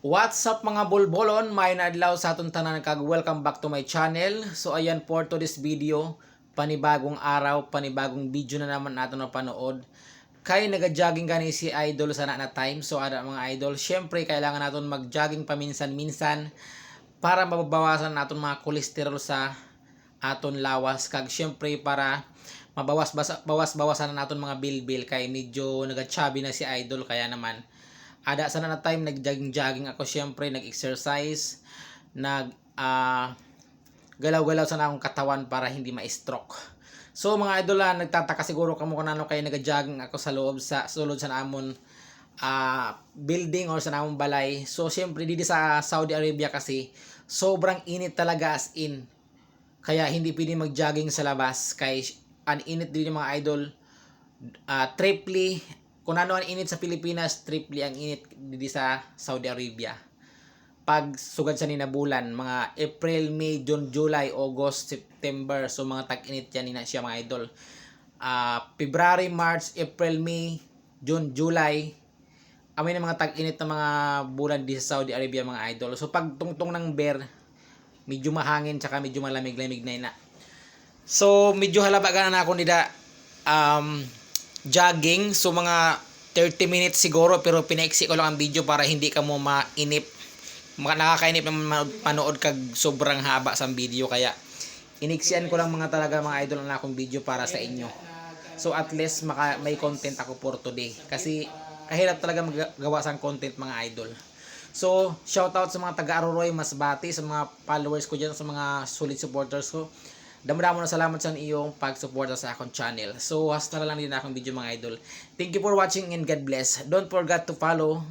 What's up mga bulbolon? May adlaw sa atong tanan kag welcome back to my channel. So ayan for today's video, panibagong araw, panibagong video na naman nato na panood. Kay naga-jogging gani si Idol sana na time. So ada mga idol, syempre kailangan naton mag-jogging paminsan-minsan para mababawasan naton mga kolesterol sa aton lawas kag syempre para bawasan naton mga bilbil kay medyo naga-chubby na si Idol kaya naman ada sana na time nag-jogging ako, syempre nag-exercise, galaw-galaw sana akong katawan para hindi ma-stroke. So mga idol, nagtataka siguro kamo kung ano kay nag-jogging ako sa loob sa sulod sa namon building or sa namon balay. So syempre dito sa Saudi Arabia kasi sobrang init talaga, as in. Kaya hindi pwede mag-jogging sa labas kay ang init din mga idol. Triply kung ano ang init sa Pilipinas, triple ang init dito sa Saudi Arabia. Pag sugad sa ninabulan, mga April, May, June, July, August, September, so mga tag-init yan na siya mga idol. February, March, April, May, June, July, amin na mga tag-init na mga bulan dito sa Saudi Arabia mga idol. So pag tungtong ng bear, medyo mahangin tsaka medyo malamig-lamig na ina. So medyo halabagan na ako nila jogging, so mga 30 minutes siguro, pero pinaiksi ko lang ang video para hindi ka mo mainip. Nakakainip naman manood kag sobrang haba sa video, kaya iniksian ko lang mga talaga mga idol na akong video para sa inyo. So at least may content ako for today kasi kahirap talaga magawa sa content mga idol. So shoutout sa mga taga-Aroroy, Masbate, sa mga followers ko dyan, sa mga solid supporters ko. Damo-damo na salamat sa iyong pag-suporta sa akong channel. So hasta na lang din akong video mga idol. Thank you for watching and God bless. Don't forget to follow